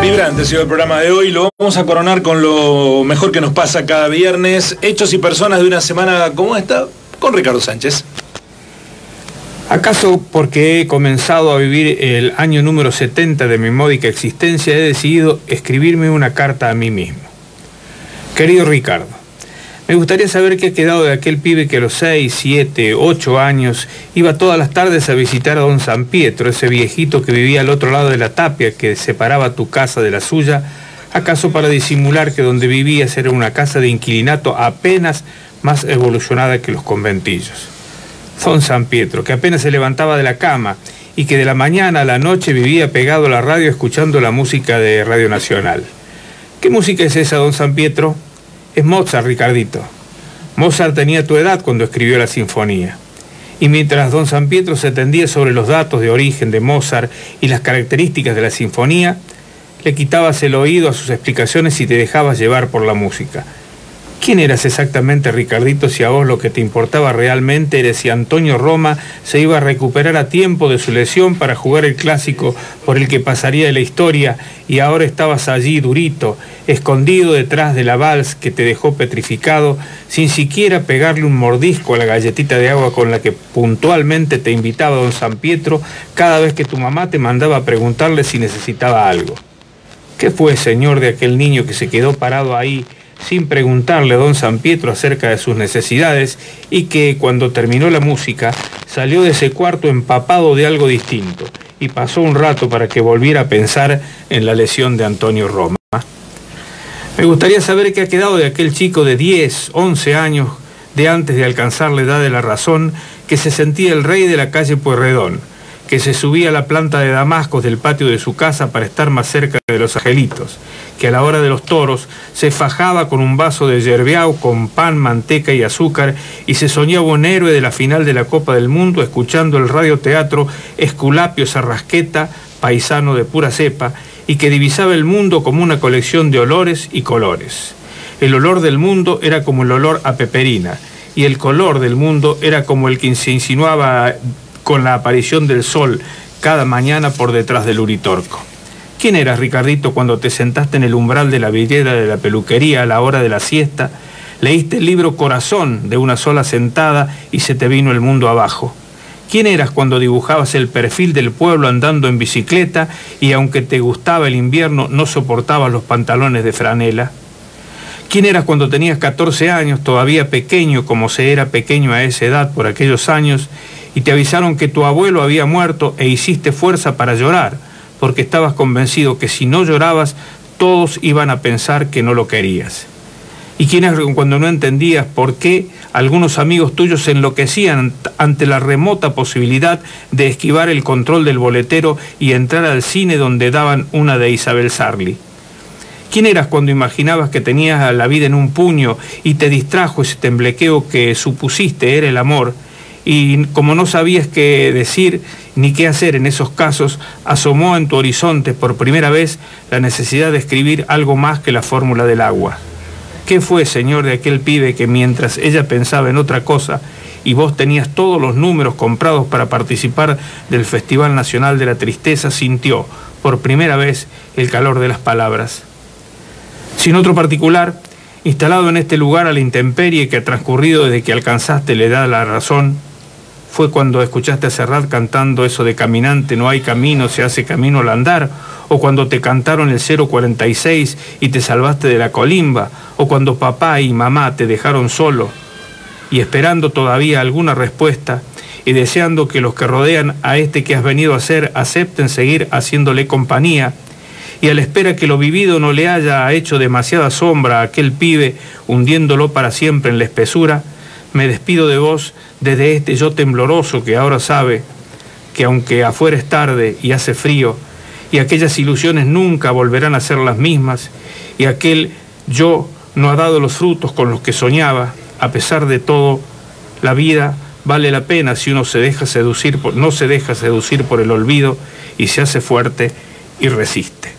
Vibrante ha sido el programa de hoy. Lo vamos a coronar con lo mejor que nos pasa cada viernes. Hechos y personas de una semana como esta, con Ricardo Sánchez. ¿Acaso porque he comenzado a vivir el año número 70 de mi módica existencia he decidido escribirme una carta a mí mismo? Querido Ricardo, me gustaría saber qué ha quedado de aquel pibe que a los 6, 7, 8 años iba todas las tardes a visitar a don San Pietro, ese viejito que vivía al otro lado de la tapia que separaba tu casa de la suya, acaso para disimular que donde vivías era una casa de inquilinato apenas más evolucionada que los conventillos. Don San Pietro, que apenas se levantaba de la cama y que de la mañana a la noche vivía pegado a la radio escuchando la música de Radio Nacional. ¿Qué música es esa, don San Pietro? Es Mozart, Ricardito. Mozart tenía tu edad cuando escribió la sinfonía. Y mientras don San Pietro se tendía sobre los datos de origen de Mozart y las características de la sinfonía, le quitabas el oído a sus explicaciones y te dejabas llevar por la música. ¿Quién eras exactamente, Ricardito, si a vos lo que te importaba realmente era si Antonio Roma se iba a recuperar a tiempo de su lesión para jugar el clásico por el que pasaría de la historia y ahora estabas allí durito, escondido detrás de la vals que te dejó petrificado, sin siquiera pegarle un mordisco a la galletita de agua con la que puntualmente te invitaba don San Pietro cada vez que tu mamá te mandaba a preguntarle si necesitaba algo? ¿Qué fue, señor, de aquel niño que se quedó parado ahí sin preguntarle a don San Pietro acerca de sus necesidades y que, cuando terminó la música, salió de ese cuarto empapado de algo distinto y pasó un rato para que volviera a pensar en la lesión de Antonio Roma? Me gustaría saber qué ha quedado de aquel chico de 10, 11 años, de antes de alcanzar la edad de la razón, que se sentía el rey de la calle Pueyrredón, que se subía a la planta de damascos del patio de su casa para estar más cerca de los angelitos, que a la hora de los toros se fajaba con un vaso de yerbeau con pan, manteca y azúcar y se soñaba un héroe de la final de la Copa del Mundo escuchando el radioteatro Esculapio Sarrasqueta, paisano de pura cepa, y que divisaba el mundo como una colección de olores y colores. El olor del mundo era como el olor a peperina, y el color del mundo era como el que se insinuaba con la aparición del sol cada mañana por detrás del Uritorco. ¿Quién eras, Ricardito, cuando te sentaste en el umbral de la vidriera de la peluquería a la hora de la siesta, leíste el libro Corazón de una sola sentada y se te vino el mundo abajo? ¿Quién eras cuando dibujabas el perfil del pueblo andando en bicicleta y aunque te gustaba el invierno no soportabas los pantalones de franela? ¿Quién eras cuando tenías 14 años, todavía pequeño como se era pequeño a esa edad por aquellos años, y te avisaron que tu abuelo había muerto e hiciste fuerza para llorar, porque estabas convencido que si no llorabas, todos iban a pensar que no lo querías? ¿Y quién es cuando no entendías por qué algunos amigos tuyos se enloquecían ante la remota posibilidad de esquivar el control del boletero y entrar al cine donde daban una de Isabel Sarli? ¿Quién eras cuando imaginabas que tenías la vida en un puño y te distrajo ese temblequeo que supusiste era el amor? Y como no sabías qué decir ni qué hacer en esos casos, asomó en tu horizonte por primera vez la necesidad de escribir algo más que la fórmula del agua. ¿Qué fue, señor, de aquel pibe que mientras ella pensaba en otra cosa y vos tenías todos los números comprados para participar del Festival Nacional de la Tristeza, sintió por primera vez el calor de las palabras? Sin otro particular, instalado en este lugar a la intemperie que ha transcurrido desde que alcanzaste la edad de la razón, fue cuando escuchaste a Serrat cantando eso de caminante no hay camino, se hace camino al andar, o cuando te cantaron el 046 y te salvaste de la colimba, o cuando papá y mamá te dejaron solo, y esperando todavía alguna respuesta, y deseando que los que rodean a este que has venido a ser acepten seguir haciéndole compañía, y a la espera que lo vivido no le haya hecho demasiada sombra a aquel pibe, hundiéndolo para siempre en la espesura, me despido de vos desde este yo tembloroso que ahora sabe que aunque afuera es tarde y hace frío, y aquellas ilusiones nunca volverán a ser las mismas, y aquel yo no ha dado los frutos con los que soñaba, a pesar de todo, la vida vale la pena si uno no se deja seducir por el olvido y se hace fuerte y resiste.